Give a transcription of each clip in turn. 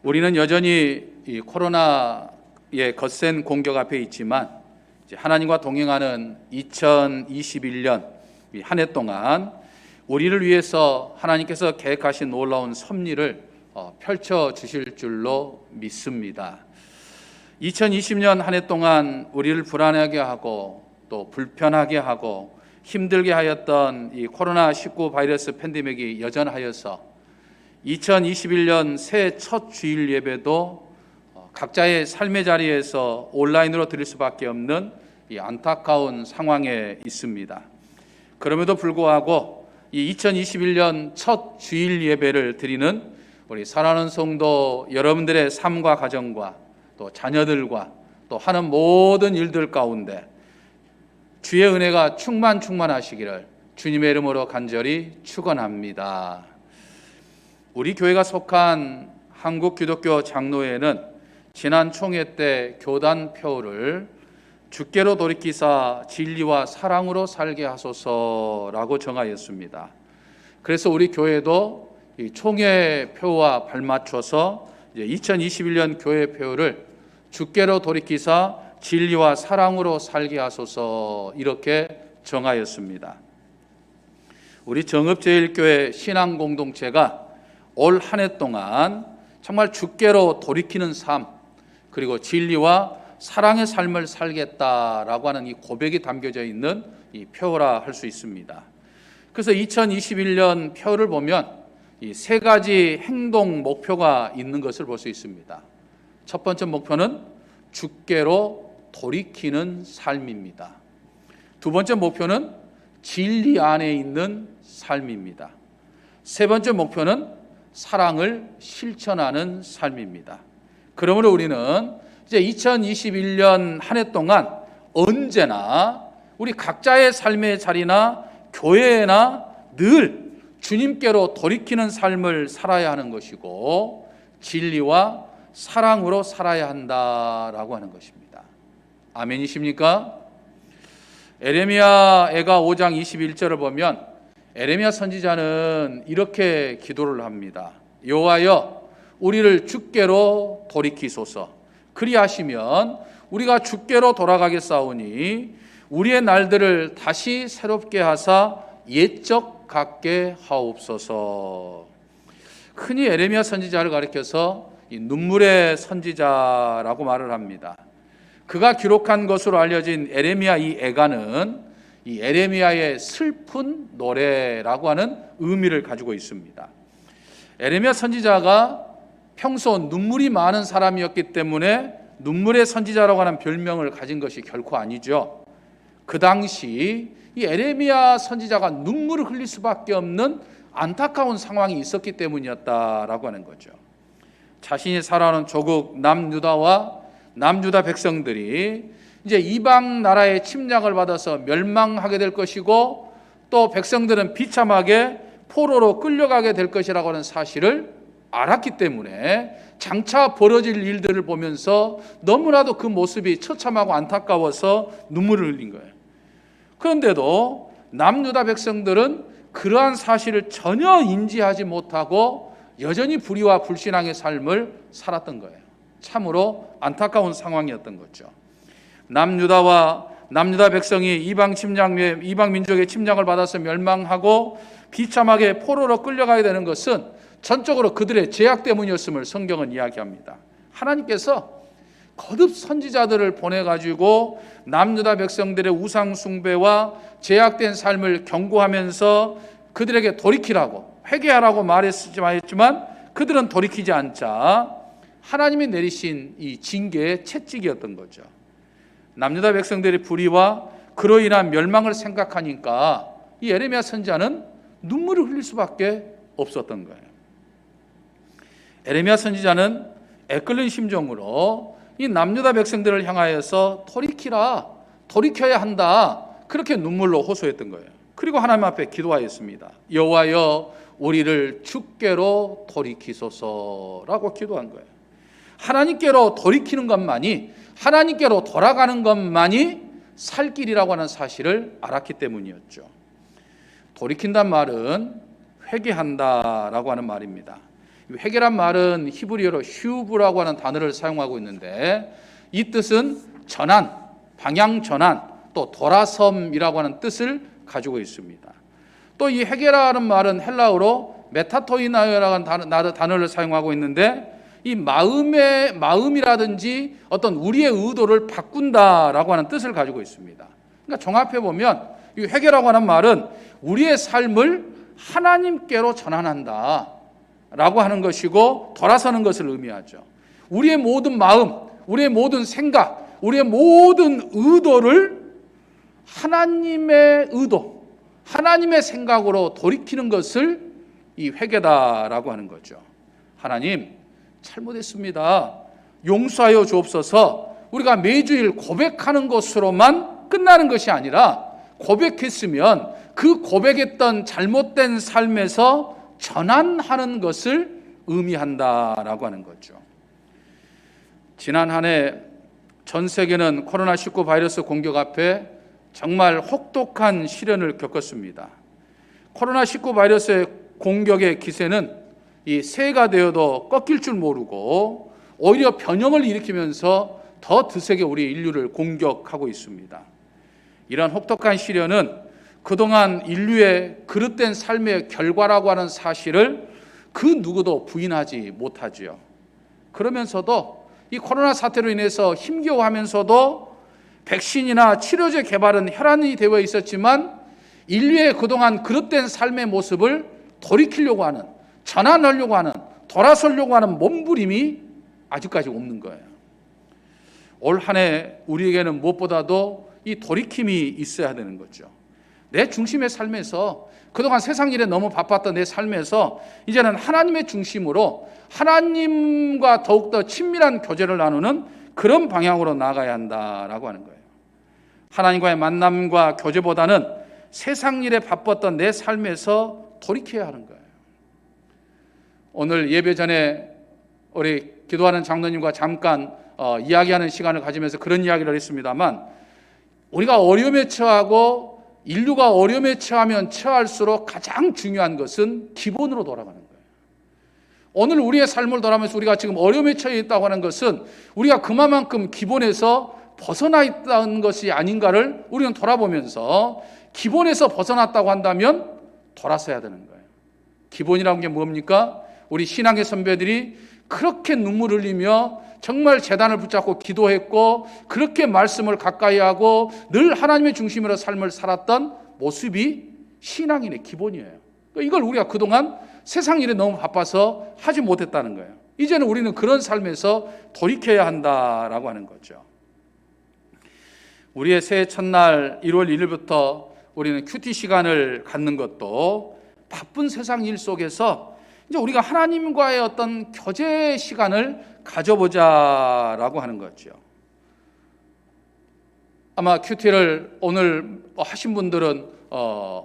우리는 여전히 이 코로나의 거센 공격 앞에 있지만 하나님과 동행하는 2021년 한 해 동안 우리를 위해서 하나님께서 계획하신 놀라운 섭리를 펼쳐 주실 줄로 믿습니다. 2020년 한 해 동안 우리를 불안하게 하고 또 불편하게 하고 힘들게 하였던 이 코로나19 바이러스 팬데믹이 여전하여서 2021년 새해 첫 주일 예배도 각자의 삶의 자리에서 온라인으로 드릴 수밖에 없는 이 안타까운 상황에 있습니다. 그럼에도 불구하고 이 2021년 첫 주일 예배를 드리는 우리 사랑하는 성도 여러분들의 삶과 가정과 또 자녀들과 또 하는 모든 일들 가운데 주의 은혜가 충만하시기를 주님의 이름으로 간절히 축원합니다. 우리 교회가 속한 한국기독교 장로회는 지난 총회 때 교단표를 주께로 돌이키사 진리와 사랑으로 살게 하소서라고 정하였습니다. 그래서 우리 교회도 이 총회 표와 발맞춰서 2021년 교회 표를 주께로 돌이키사 진리와 사랑으로 살게 하소서 이렇게 정하였습니다. 우리 정읍제일교회 신앙공동체가 올 한 해 동안 정말 주께로 돌이키는 삶 그리고 진리와 사랑의 삶을 살겠다라고 하는 이 고백이 담겨져 있는 이 표라 할 수 있습니다. 그래서 2021년 표를 보면 이 세 가지 행동 목표가 있는 것을 볼 수 있습니다. 첫 번째 목표는 주께로 돌이키는 삶입니다. 두 번째 목표는 진리 안에 있는 삶입니다. 세 번째 목표는 사랑을 실천하는 삶입니다. 그러므로 우리는 이제 2021년 한 해 동안 언제나 우리 각자의 삶의 자리나 교회나 늘 주님께로 돌이키는 삶을 살아야 하는 것이고 진리와 사랑으로 살아야 한다라고 하는 것입니다. 아멘이십니까? 에레미야가 5장 21절을 보면 에레미야 선지자는 이렇게 기도를 합니다. 여호와여 우리를 주께로 돌이키소서. 그리하시면 우리가 주께로 돌아가겠사오니 우리의 날들을 다시 새롭게 하사 옛적 같게 하옵소서. 흔히 에레미야 선지자를 가리켜서 이 눈물의 선지자라고 말을 합니다. 그가 기록한 것으로 알려진 에레미야 이 애가는 이 에레미야의 슬픈 노래라고 하는 의미를 가지고 있습니다. 에레미야 선지자가 평소 눈물이 많은 사람이었기 때문에 눈물의 선지자라고 하는 별명을 가진 것이 결코 아니죠. 그 당시 이 에레미야 선지자가 눈물을 흘릴 수밖에 없는 안타까운 상황이 있었기 때문이었다라고 하는 거죠. 자신이 살아오는 조국 남유다와 남유다 백성들이 이제 이방 나라의 침략을 받아서 멸망하게 될 것이고 또 백성들은 비참하게 포로로 끌려가게 될 것이라고 하는 사실을 알았기 때문에 장차 벌어질 일들을 보면서 너무나도 그 모습이 처참하고 안타까워서 눈물을 흘린 거예요. 그런데도 남유다 백성들은 그러한 사실을 전혀 인지하지 못하고 여전히 불의와 불신앙의 삶을 살았던 거예요. 참으로 안타까운 상황이었던 거죠. 남유다 백성이 이방 민족의 침략을 받아서 멸망하고 비참하게 포로로 끌려가게 되는 것은 전적으로 그들의 죄악 때문이었음을 성경은 이야기합니다. 하나님께서 거듭 선지자들을 보내가지고 남유다 백성들의 우상 숭배와 죄악된 삶을 경고하면서 그들에게 돌이키라고 회개하라고 말했지만 그들은 돌이키지 않자 하나님이 내리신 이 징계의 채찍이었던 거죠. 남유다 백성들의 불의와 그로 인한 멸망을 생각하니까 이 에레미야 선지자는 눈물을 흘릴 수밖에 없었던 거예요. 에레미야 선지자는 애끓는 심정으로 이 남유다 백성들을 향하여서 돌이켜야 한다 그렇게 눈물로 호소했던 거예요. 그리고 하나님 앞에 기도하였습니다. 여호와여 우리를 주께로 돌이키소서라고 기도한 거예요. 하나님께로 돌이키는 것만이 하나님께로 돌아가는 것만이 살 길이라고 하는 사실을 알았기 때문이었죠. 돌이킨단 말은 회개한다라고 하는 말입니다. 회개란 말은 히브리어로 휴브라고 하는 단어를 사용하고 있는데 이 뜻은 전환, 방향 전환, 또 돌아섬이라고 하는 뜻을 가지고 있습니다. 또 이 회개라는 말은 헬라어로 메타토이나요라는 단어를 사용하고 있는데 이 마음이라든지 어떤 우리의 의도를 바꾼다라고 하는 뜻을 가지고 있습니다. 그러니까 종합해 보면 이 회개라고 하는 말은 우리의 삶을 하나님께로 전환한다라고 하는 것이고 돌아서는 것을 의미하죠. 우리의 모든 마음, 우리의 모든 생각, 우리의 모든 의도를 하나님의 의도, 하나님의 생각으로 돌이키는 것을 이 회개다라고 하는 거죠. 하나님, 잘못했습니다. 용서하여 주옵소서. 우리가 매주일 고백하는 것으로만 끝나는 것이 아니라 고백했으면 그 고백했던 잘못된 삶에서 전환하는 것을 의미한다라고 하는 거죠. 지난 한 해 전 세계는 코로나19 바이러스 공격 앞에 정말 혹독한 시련을 겪었습니다. 코로나19 바이러스의 공격의 기세는 이 새해가 되어도 꺾일 줄 모르고 오히려 변형을 일으키면서 더 드세게 우리 인류를 공격하고 있습니다. 이런 혹독한 시련은 그동안 인류의 그릇된 삶의 결과라고 하는 사실을 그 누구도 부인하지 못하지요. 그러면서도 이 코로나 사태로 인해서 힘겨워하면서도 백신이나 치료제 개발은 혈안이 되어 있었지만 인류의 그동안 그릇된 삶의 모습을 돌이키려고 하는, 전환하려고 하는, 돌아서려고 하는 몸부림이 아직까지 없는 거예요. 올 한 해 우리에게는 무엇보다도 이 돌이킴이 있어야 되는 거죠. 내 중심의 삶에서 그동안 세상 일에 너무 바빴던 내 삶에서 이제는 하나님의 중심으로 하나님과 더욱더 친밀한 교제를 나누는 그런 방향으로 나아가야 한다라고 하는 거예요. 하나님과의 만남과 교제보다는 세상 일에 바빴던 내 삶에서 돌이켜야 하는 거예요. 오늘 예배 전에 우리 기도하는 장로님과 잠깐 이야기하는 시간을 가지면서 그런 이야기를 했습니다만 우리가 어려움에 처하고 인류가 어려움에 처하면 처할수록 가장 중요한 것은 기본으로 돌아가는 거예요. 오늘 우리의 삶을 돌아가면서 우리가 지금 어려움에 처해 있다고 하는 것은 우리가 그만큼 기본에서 벗어나 있다는 것이 아닌가를 우리는 돌아보면서 기본에서 벗어났다고 한다면 돌아서야 되는 거예요. 기본이라는 게 뭡니까? 우리 신앙의 선배들이 그렇게 눈물 흘리며 정말 제단을 붙잡고 기도했고 그렇게 말씀을 가까이 하고 늘 하나님의 중심으로 삶을 살았던 모습이 신앙인의 기본이에요. 이걸 우리가 그동안 세상 일에 너무 바빠서 하지 못했다는 거예요. 이제는 우리는 그런 삶에서 돌이켜야 한다라고 하는 거죠. 우리의 새해 첫날 1월 1일부터 우리는 큐티 시간을 갖는 것도 바쁜 세상 일 속에서 이제 우리가 하나님과의 어떤 교제 시간을 가져보자라고 하는 거죠. 아마 큐티를 오늘 하신 분들은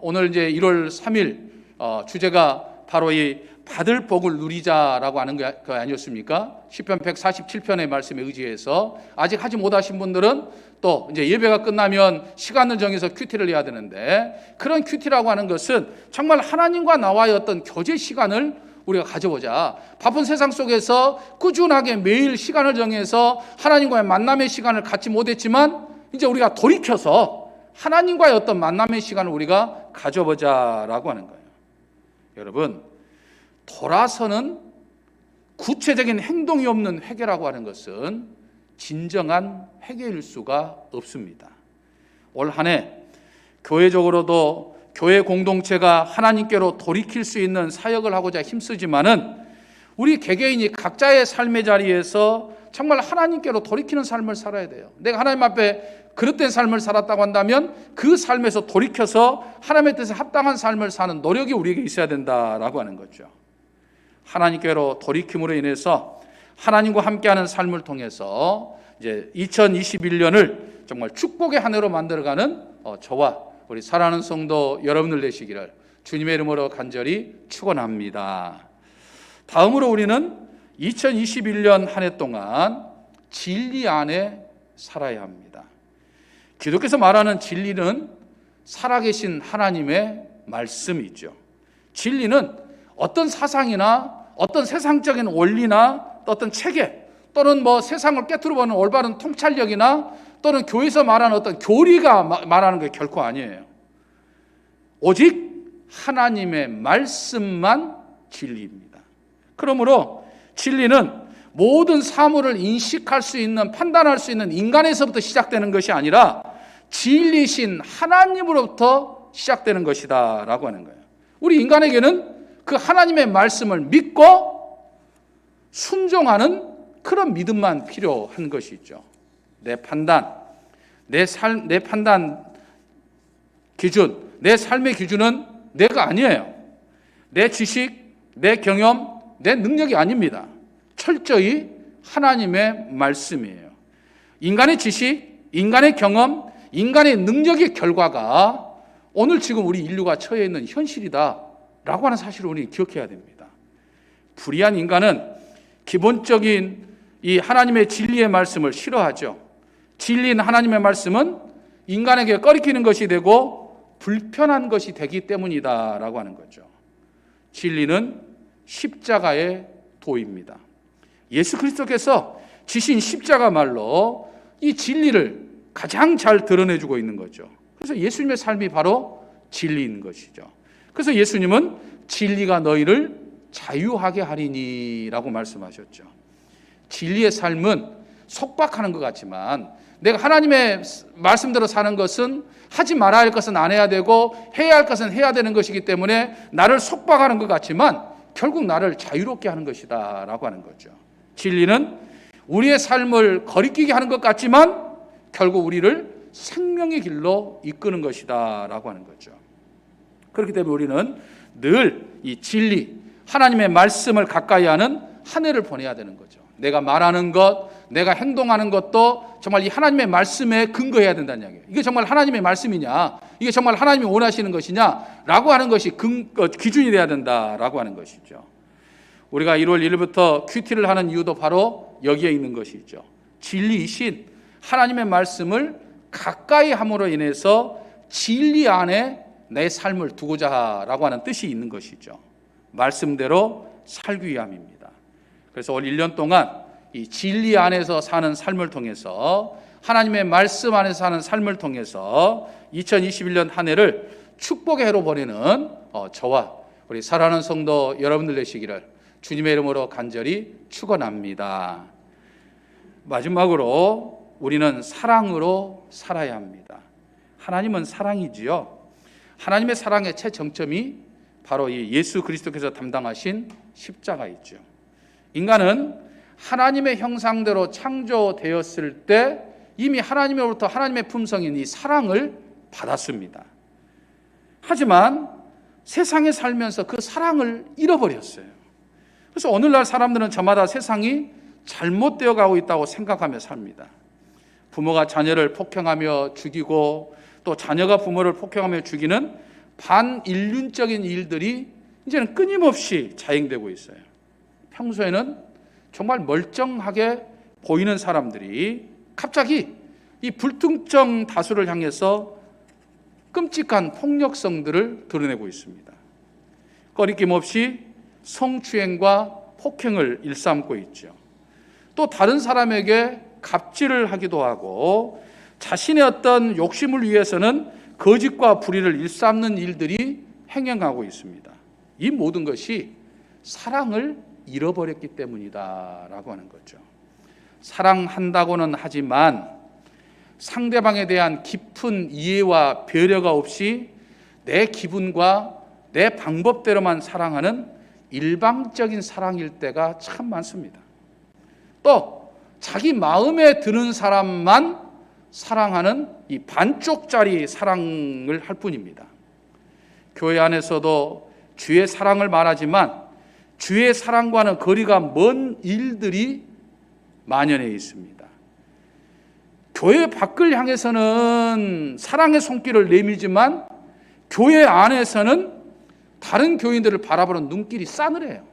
오늘 이제 1월 3일 주제가 바로 이 받을 복을 누리자라고 하는 거 아니었습니까? 시편 147편의 말씀에 의지해서 아직 하지 못하신 분들은 또 이제 예배가 끝나면 시간을 정해서 큐티를 해야 되는데 그런 큐티라고 하는 것은 정말 하나님과 나와의 어떤 교제 시간을 우리가 가져보자. 바쁜 세상 속에서 꾸준하게 매일 시간을 정해서 하나님과의 만남의 시간을 갖지 못했지만 이제 우리가 돌이켜서 하나님과의 어떤 만남의 시간을 우리가 가져보자라고 하는 거예요. 여러분, 돌아서는 구체적인 행동이 없는 회개라고 하는 것은 진정한 회개일 수가 없습니다. 올 한 해 교회적으로도 교회 공동체가 하나님께로 돌이킬 수 있는 사역을 하고자 힘쓰지만은 우리 개개인이 각자의 삶의 자리에서 정말 하나님께로 돌이키는 삶을 살아야 돼요. 내가 하나님 앞에 그릇된 삶을 살았다고 한다면 그 삶에서 돌이켜서 하나님의 뜻에 합당한 삶을 사는 노력이 우리에게 있어야 된다라고 하는 거죠. 하나님께로 돌이킴으로 인해서 하나님과 함께하는 삶을 통해서 이제 2021년을 정말 축복의 한 해로 만들어가는 저와 우리 사랑하는 성도 여러분들 되시기를 주님의 이름으로 간절히 축원합니다. 다음으로 우리는 2021년 한 해 동안 진리 안에 살아야 합니다. 기독교에서 말하는 진리는 살아계신 하나님의 말씀이죠. 진리는 어떤 사상이나 어떤 세상적인 원리나 어떤 체계 또는 뭐 세상을 깨트려보는 올바른 통찰력이나 또는 교회에서 말하는 어떤 교리가 말하는 게 결코 아니에요. 오직 하나님의 말씀만 진리입니다. 그러므로 진리는 모든 사물을 인식할 수 있는, 판단할 수 있는 인간에서부터 시작되는 것이 아니라 진리신 하나님으로부터 시작되는 것이다 라고 하는 거예요. 우리 인간에게는 그 하나님의 말씀을 믿고 순종하는 그런 믿음만 필요한 것이죠. 내 판단, 내 판단 기준, 내 삶의 기준은 내가 아니에요. 내 지식, 내 경험, 내 능력이 아닙니다. 철저히 하나님의 말씀이에요. 인간의 지식, 인간의 경험, 인간의 능력의 결과가 오늘 지금 우리 인류가 처해 있는 현실이다라고 하는 사실을 우리 기억해야 됩니다. 불의한 인간은 기본적인 이 하나님의 진리의 말씀을 싫어하죠. 진리인 하나님의 말씀은 인간에게 꺼리키는 것이 되고 불편한 것이 되기 때문이다라고 하는 거죠. 진리는 십자가의 도입니다. 예수 그리스도께서 지신 십자가 말로 이 진리를 가장 잘 드러내주고 있는 거죠. 그래서 예수님의 삶이 바로 진리인 것이죠. 그래서 예수님은 진리가 너희를 자유하게 하리니라고 말씀하셨죠. 진리의 삶은 속박하는 것 같지만 내가 하나님의 말씀대로 사는 것은 하지 말아야 할 것은 안 해야 되고 해야 할 것은 해야 되는 것이기 때문에 나를 속박하는 것 같지만 결국 나를 자유롭게 하는 것이다 라고 하는 거죠. 진리는 우리의 삶을 거리끼게 하는 것 같지만 결국 우리를 생명의 길로 이끄는 것이다 라고 하는 거죠. 그렇기 때문에 우리는 늘 이 진리, 하나님의 말씀을 가까이 하는 한 해를 보내야 되는 거죠. 내가 말하는 것, 내가 행동하는 것도 정말 이 하나님의 말씀에 근거해야 된다는 이야기예요. 이게 정말 하나님의 말씀이냐, 이게 정말 하나님이 원하시는 것이냐라고 하는 것이 기준이 돼야 된다라고 하는 것이죠. 우리가 1월 1일부터 큐티를 하는 이유도 바로 여기에 있는 것이죠. 진리이신 하나님의 말씀을 가까이 함으로 인해서 진리 안에 내 삶을 두고자 라고 하는 뜻이 있는 것이죠. 말씀대로 살기 위함입니다. 그래서 올 1년 동안 이 진리 안에서 사는 삶을 통해서 하나님의 말씀 안에서 사는 삶을 통해서 2021년 한 해를 축복의 해로 보내는 저와 우리 사랑하는 성도 여러분들 되시기를 주님의 이름으로 간절히 축원합니다. 마지막으로 우리는 사랑으로 살아야 합니다. 하나님은 사랑이지요. 하나님의 사랑의 최정점이 바로 이 예수 그리스도께서 담당하신 십자가이죠. 인간은 하나님의 형상대로 창조되었을 때 이미 하나님으로부터 하나님의 품성인 이 사랑을 받았습니다. 하지만 세상에 살면서 그 사랑을 잃어버렸어요. 그래서 오늘날 사람들은 저마다 세상이 잘못되어 가고 있다고 생각하며 삽니다. 부모가 자녀를 폭행하며 죽이고 또 자녀가 부모를 폭행하며 죽이는 반인륜적인 일들이 이제는 끊임없이 자행되고 있어요. 평소에는 정말 멀쩡하게 보이는 사람들이 갑자기 이 불특정 다수를 향해서 끔찍한 폭력성들을 드러내고 있습니다. 꺼리낌 없이 성추행과 폭행을 일삼고 있죠. 또 다른 사람에게 갑질을 하기도 하고 자신의 어떤 욕심을 위해서는 거짓과 불의를 일삼는 일들이 행행하고 있습니다. 이 모든 것이 사랑을 잃어버렸기 때문이다라고 하는 거죠. 사랑한다고는 하지만 상대방에 대한 깊은 이해와 배려가 없이 내 기분과 내 방법대로만 사랑하는 일방적인 사랑일 때가 참 많습니다. 또 자기 마음에 드는 사람만 사랑하는 이 반쪽짜리 사랑을 할 뿐입니다. 교회 안에서도 주의 사랑을 말하지만 주의 사랑과는 거리가 먼 일들이 만연해 있습니다. 교회 밖을 향해서는 사랑의 손길을 내밀지만 교회 안에서는 다른 교인들을 바라보는 눈길이 싸늘해요.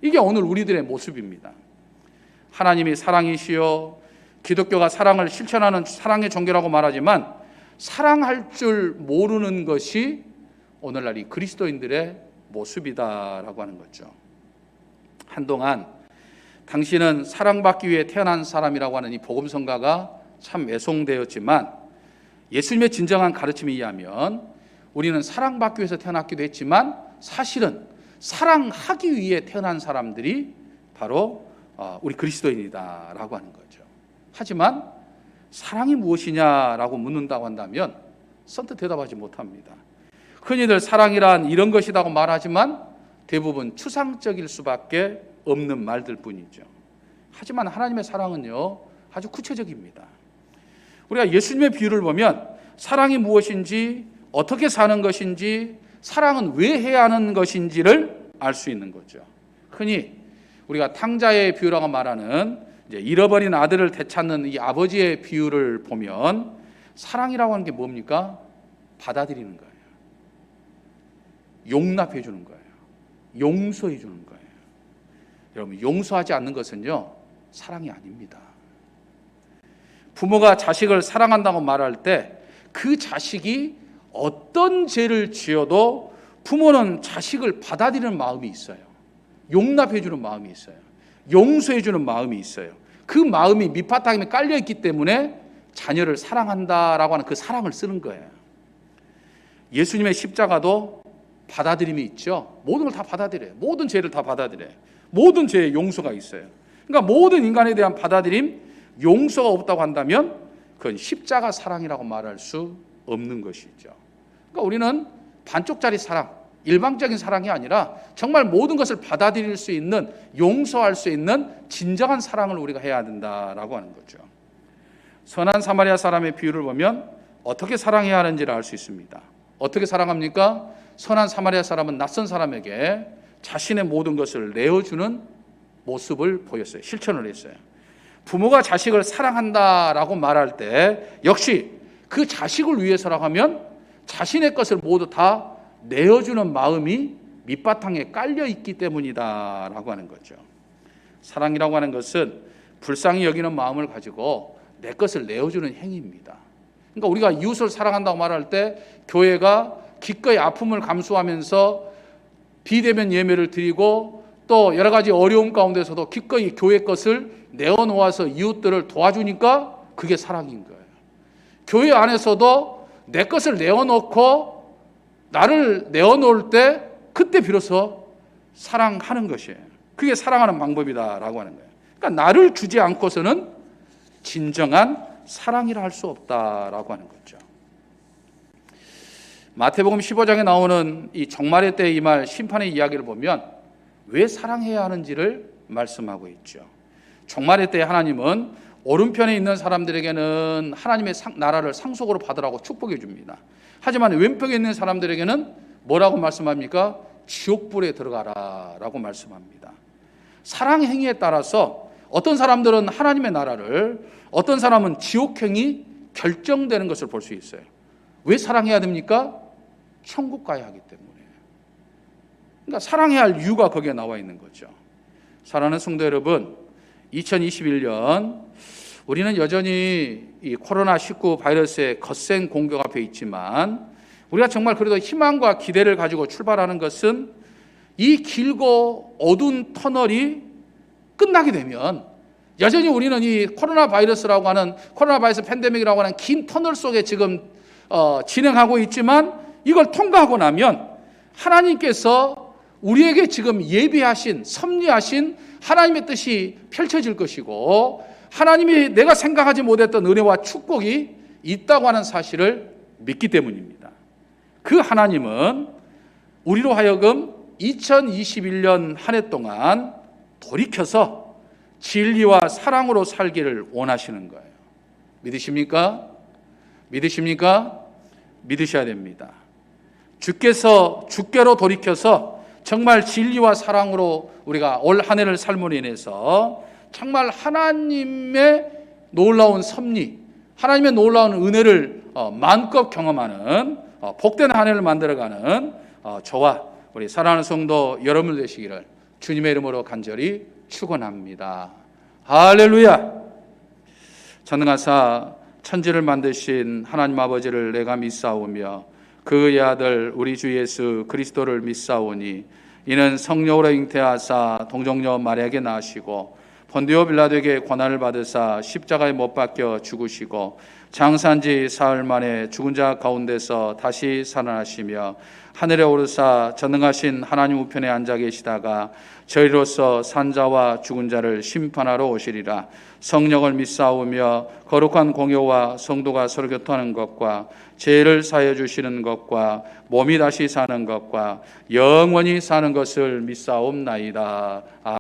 이게 오늘 우리들의 모습입니다. 하나님이 사랑이시요 기독교가 사랑을 실천하는 사랑의 종교라고 말하지만 사랑할 줄 모르는 것이 오늘날 이 그리스도인들의 모습이다라고 하는 거죠. 한동안 당신은 사랑받기 위해 태어난 사람이라고 하는 이 복음성가가 참 매송되었지만, 예수님의 진정한 가르침에 의하면 우리는 사랑받기 위해서 태어났기도 했지만 사실은 사랑하기 위해 태어난 사람들이 바로 우리 그리스도인이다라고 하는 거죠. 하지만 사랑이 무엇이냐라고 묻는다고 한다면 선뜻 대답하지 못합니다. 흔히들 사랑이란 이런 것이라고 말하지만 대부분 추상적일 수밖에 없는 말들 뿐이죠. 하지만 하나님의 사랑은요, 아주 구체적입니다. 우리가 예수님의 비유를 보면 사랑이 무엇인지, 어떻게 사는 것인지, 사랑은 왜 해야 하는 것인지를 알 수 있는 거죠. 흔히 우리가 탕자의 비유라고 말하는 이제 잃어버린 아들을 되찾는 이 아버지의 비유를 보면 사랑이라고 하는 게 뭡니까? 받아들이는 거예요. 용납해 주는 거예요. 용서해 주는 거예요. 여러분, 용서하지 않는 것은요, 사랑이 아닙니다. 부모가 자식을 사랑한다고 말할 때 그 자식이 어떤 죄를 지어도 부모는 자식을 받아들이는 마음이 있어요. 용납해 주는 마음이 있어요. 용서해 주는 마음이 있어요. 그 마음이 밑바탕에 깔려 있기 때문에 자녀를 사랑한다라고 하는 그 사랑을 쓰는 거예요. 예수님의 십자가도 받아들임이 있죠. 모든 걸 다 받아들여요. 모든 죄를 다 받아들여요. 모든 죄에 용서가 있어요. 그러니까 모든 인간에 대한 받아들임, 용서가 없다고 한다면 그건 십자가 사랑이라고 말할 수 없는 것이죠. 그러니까 우리는 반쪽짜리 사랑, 일방적인 사랑이 아니라 정말 모든 것을 받아들일 수 있는, 용서할 수 있는 진정한 사랑을 우리가 해야 된다라고 하는 거죠. 선한 사마리아 사람의 비유를 보면 어떻게 사랑해야 하는지를 알 수 있습니다. 어떻게 사랑합니까? 선한 사마리아 사람은 낯선 사람에게 자신의 모든 것을 내어주는 모습을 보였어요. 실천을 했어요. 부모가 자식을 사랑한다라고 말할 때 역시 그 자식을 위해서라고 하면 자신의 것을 모두 다 내어주는 마음이 밑바탕에 깔려 있기 때문이다라고 하는 거죠. 사랑이라고 하는 것은 불쌍히 여기는 마음을 가지고 내 것을 내어주는 행위입니다. 그러니까 우리가 이웃을 사랑한다고 말할 때 교회가 기꺼이 아픔을 감수하면서 비대면 예배를 드리고 또 여러 가지 어려움 가운데서도 기꺼이 교회 것을 내어놓아서 이웃들을 도와주니까 그게 사랑인 거예요. 교회 안에서도 내 것을 내어놓고 나를 내어놓을 때 그때 비로소 사랑하는 것이에요. 그게 사랑하는 방법이다라고 하는 거예요. 그러니까 나를 주지 않고서는 진정한 사랑이라 할 수 없다라고 하는 거죠. 마태복음 15장에 나오는 이 종말의 때 이 말 심판의 이야기를 보면 왜 사랑해야 하는지를 말씀하고 있죠. 종말의 때 하나님은 오른편에 있는 사람들에게는 하나님의 나라를 상속으로 받으라고 축복해 줍니다. 하지만 왼편에 있는 사람들에게는 뭐라고 말씀합니까? 지옥불에 들어가라 라고 말씀합니다. 사랑 행위에 따라서 어떤 사람들은 하나님의 나라를, 어떤 사람은 지옥행이 결정되는 것을 볼 수 있어요. 왜 사랑해야 됩니까? 천국 가야 하기 때문에. 그러니까 사랑해야 할 이유가 거기에 나와 있는 거죠. 사랑하는 성도 여러분, 2021년 우리는 여전히 이 코로나19 바이러스의 거센 공격 앞에 있지만 우리가 정말 그래도 희망과 기대를 가지고 출발하는 것은 이 길고 어두운 터널이 끝나게 되면 여전히 우리는 이 코로나 바이러스라고 하는, 코로나 바이러스 팬데믹이라고 하는 긴 터널 속에 지금 진행하고 있지만 이걸 통과하고 나면 하나님께서 우리에게 지금 예비하신, 섭리하신 하나님의 뜻이 펼쳐질 것이고 하나님이 내가 생각하지 못했던 은혜와 축복이 있다고 하는 사실을 믿기 때문입니다. 그 하나님은 우리로 하여금 2021년 한 해 동안 돌이켜서 진리와 사랑으로 살기를 원하시는 거예요. 믿으십니까? 믿으십니까? 믿으셔야 됩니다. 주께서 주께로 돌이켜서 정말 진리와 사랑으로 우리가 올 한 해를 삶으로 인해서 정말 하나님의 놀라운 섭리, 하나님의 놀라운 은혜를 마음껏 경험하는 복된 한 해를 만들어가는 저와 우리 사랑하는 성도 여러분 되시기를 주님의 이름으로 간절히 축원합니다. 할렐루야. 전능하사 천지를 만드신 하나님 아버지를 내가 믿사오며 그의 아들 우리 주 예수 그리스도를 믿사오니 이는 성령으로 잉태하사 동정녀 마리아에게 나시고 본디오 빌라도에게 고난을 받으사 십자가에 못 박혀 죽으시고 장사한 지 사흘 만에 죽은 자 가운데서 다시 살아나시며 하늘에 오르사 전능하신 하나님 우편에 앉아 계시다가 저희로서 산자와 죽은 자를 심판하러 오시리라. 성령을 믿사오며 거룩한 공효와 성도가 서로 교통하는 것과 죄를 사하여 주시는 것과 몸이 다시 사는 것과 영원히 사는 것을 믿사옵나이다.